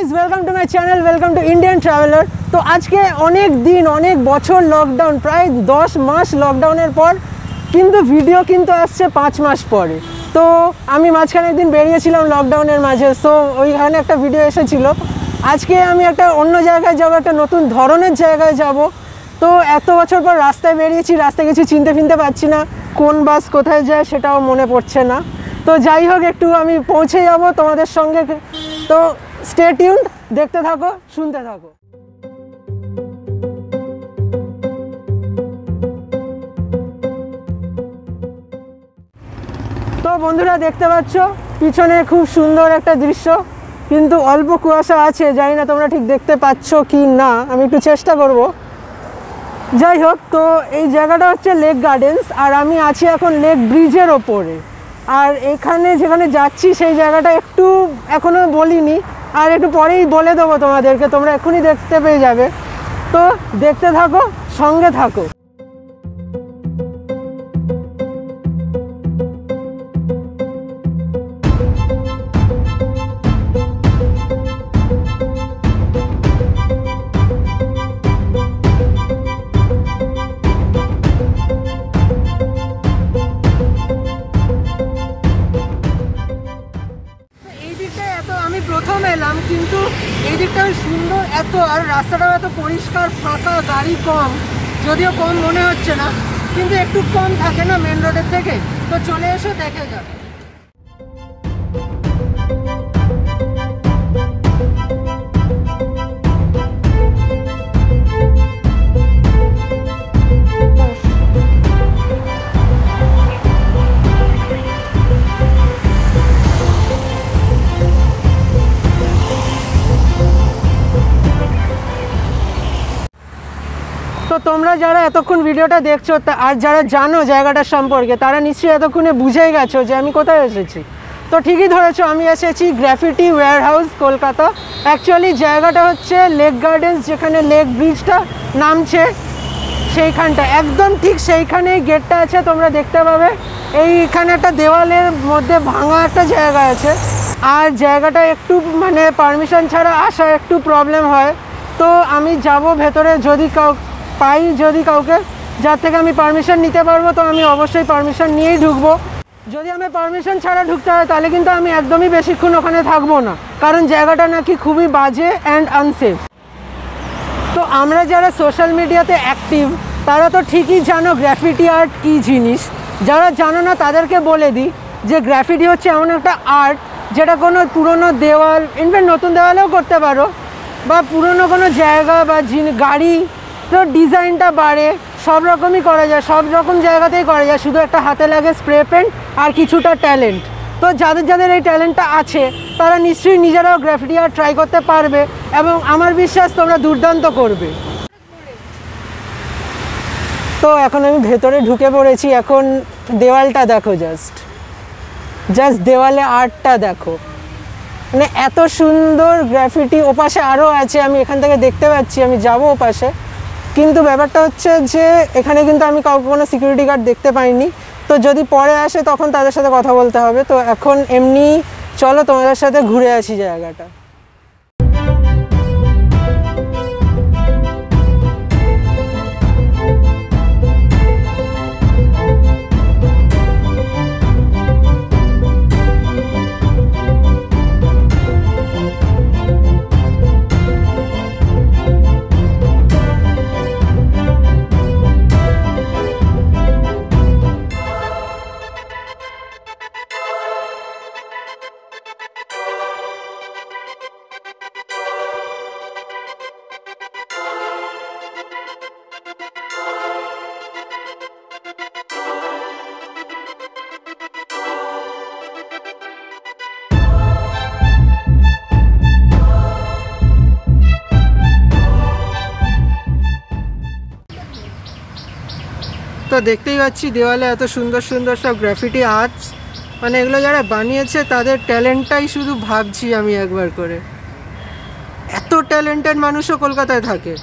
Guys, welcome to my channel, welcome to Indian traveller. তো আজকে অনেক দিন, অনেক বছর লকডাউন, প্রায় 10 মাস লকডাউনের পর কিন্তু ভিডিও কিন্তু আসছে 5 মাস পরে। তো আমি মাঝখানে একদিন বেরিয়েছিলাম লকডাউনের মাঝে, সো ওইখানে একটা ভিডিও এসেছিল। আজকে আমি একটা অন্য জায়গায় যাব, একটা নতুন ধরনের জায়গায় যাব। তো এত বছর পর রাস্তায় বেরিয়েছি, রাস্তায় কিছু চিনতে ফিনতে পারছি না, কোন বাস কোথায় যায় সেটাও মনে পড়ছে না। তো যাই হোক, একটু আমি পৌঁছে যাব তোমাদের সঙ্গে। তো স্টে টিউনড, দেখতে থাকো, শুনতে থাকো। তো বন্ধুরা, দেখতে পাচ্ছ পিছনে খুব সুন্দর একটা দৃশ্য, কিন্তু অল্প কুয়াশা আছে, জানি না তোমরা ঠিক দেখতে পাচ্ছ কি না, আমি একটু চেষ্টা করব। যাই হোক, তো এই জায়গাটা হচ্ছে লেক গার্ডেন্স, আর আমি আছি এখন লেক ব্রিজের ওপরে। আর এখানে যেখানে যাচ্ছি সেই জায়গাটা একটু এখনও বলিনি, আর একটু পরেই বলে দেবো তোমাদেরকে, তোমরা এক্ষুনি দেখতে পেয়ে যাবে। তো দেখতে থাকো, সঙ্গে থাকো। প্রথম এলাম, কিন্তু এই দিকটা সুন্দর এত, আর রাস্তাটাও এত পরিষ্কার, ফাঁকা, গাড়ি কম, যদিও কম মনে হচ্ছে না, কিন্তু একটু কম থাকে না মেন রোডের থেকে। তো চলে এসো, দেখে যাক। তো তোমরা যারা এতক্ষণ ভিডিওটা দেখছো আর যারা জানো জায়গাটার সম্পর্কে, তারা নিশ্চয়ই এতক্ষণে বুঝেই গেছো যে আমি কোথায় এসেছি। তো ঠিকই ধরেছো, আমি এসেছি গ্র্যাফিটি ওয়্যারহাউস, কলকাতা। অ্যাকচুয়ালি জায়গাটা হচ্ছে লেক গার্ডেন্স, যেখানে লেক ব্রিজটা নামছে সেইখানটা, একদম ঠিক সেইখানেই গেটটা আছে, তোমরা দেখতে পাবে। এইখানে একটা দেওয়ালের মধ্যে ভাঙা একটা জায়গা আছে, আর জায়গাটা একটু মানে পারমিশন ছাড়া আসা একটু প্রবলেম হয়। তো আমি যাব ভেতরে, যদি কাউকে যার থেকে আমি পারমিশন নিতে পারবো, তো আমি অবশ্যই পারমিশন নিয়েই ঢুকবো। যদি আমি পারমিশন ছাড়া ঢুকতে হয়, তাহলে কিন্তু আমি একদমই বেশিক্ষণ ওখানে থাকবো না, কারণ জায়গাটা নাকি খুবই বাজে অ্যান্ড আনসেফ। তো আমরা যারা সোশ্যাল মিডিয়াতে অ্যাক্টিভ, তারা তো ঠিকই জানো গ্রাফিটি আর্ট কী জিনিস। যারা জানো না তাদেরকে বলে দিই যে গ্রাফিটি হচ্ছে এমন একটা আর্ট, যেটা কোনো পুরনো দেওয়াল, ইনফ্যাক্ট নতুন দেওয়ালেও করতে পারো, বা পুরনো কোনো জায়গা বা গাড়ি, তো ডিজাইনটা বাড়ে, সব রকমই করা যায়, সব রকম জায়গাতেই করা যায়, শুধু একটা হাতে লাগে স্প্রে পেন্ট আর কিছুটা ট্যালেন্ট। তো যাদের এই ট্যালেন্টটা আছে, তারা নিশ্চয়ই নিজেরাও গ্রাফিটি আর্ট ট্রাই করতে পারবে, এবং আমার বিশ্বাস তোমরা দুর্দান্ত করবে। তো এখন আমি ভেতরে ঢুকে পড়েছি। এখন দেওয়ালটা দেখো, জাস্ট দেওয়ালে আর্টটা দেখো, মানে এত সুন্দর গ্রাফিটি। ওপাশে আরও আছে, আমি এখান থেকে দেখতে পাচ্ছি, আমি যাবো ওপাশে। কিন্তু ব্যাপারটা হচ্ছে যে এখানে কিন্তু আমি কাউকে কোনো সিকিউরিটি গার্ড দেখতে পাইনি, তো যদি পরে আসে তখন তাদের সাথে কথা বলতে হবে। তো এখন এমনি চলো তোমাদের সাথে ঘুরে আসি জায়গাটা। তো দেখতেই পাচ্ছি দেওয়ালে এত সুন্দর সুন্দর সব গ্রাফিটি আর্টস, মানে এগুলো যারা বানিয়েছে তাদের ট্যালেন্টটাই শুধু ভাবছি আমি একবার করে। এত ট্যালেন্টেড মানুষও কলকাতায় থাকে।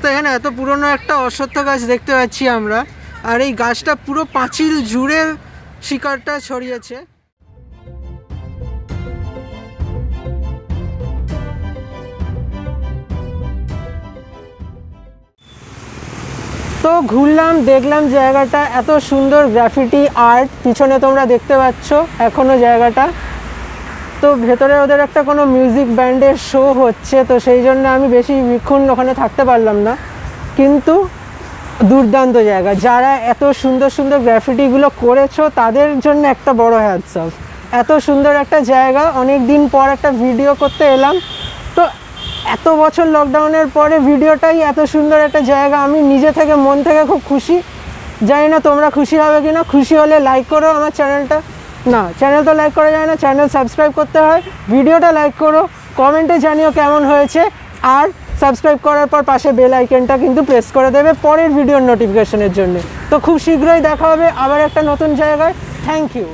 তো এখানে এত পুরনো একটা অশ্বত্থ গাছ দেখতে পাচ্ছি আমরা, আর এই গাছটা পুরো পাঁচিল জুড়ে শিকড়টা ছড়িয়েছে। তো ঘুরলাম, দেখলাম জায়গাটা, এত সুন্দর গ্রাফিটি আর্ট পিছনে তোমরা দেখতে পাচ্ছ এখনো জায়গাটা। তো ভেতরে ওদের একটা কোনো মিউজিক ব্যান্ডের শো হচ্ছে, তো সেই জন্য আমি বেশিক্ষণ ওখানে থাকতে পারলাম না, কিন্তু দুর্দান্ত জায়গা। যারা এত সুন্দর সুন্দর গ্রাফিটিগুলো করেছো তাদের জন্য একটা বড় হ্যাটস অফ। এত সুন্দর একটা জায়গা, অনেক দিন পর একটা ভিডিও করতে এলাম, তো এত বছর লকডাউনের পরে ভিডিওটাই এত সুন্দর একটা জায়গা, আমি নিজে থেকে মন থেকে খুব খুশি। জানি না তোমরা খুশি হবে কি না, খুশি হলে লাইক করো আমার চ্যানেলটা, না চ্যানেল তো লাইক করা যায় না, চ্যানেল সাবস্ক্রাইব করতে হয়, ভিডিওটা লাইক করো, কমেন্টে জানিও কেমন হয়েছে, আর সাবস্ক্রাইব করার পর পাশে বেল আইকনটা কিন্তু প্রেস করে দেবে পরের ভিডিওর নোটিফিকেশনের জন্য। তো খুব শীঘ্রই দেখা হবে আবার একটা নতুন জায়গায়। Thank you.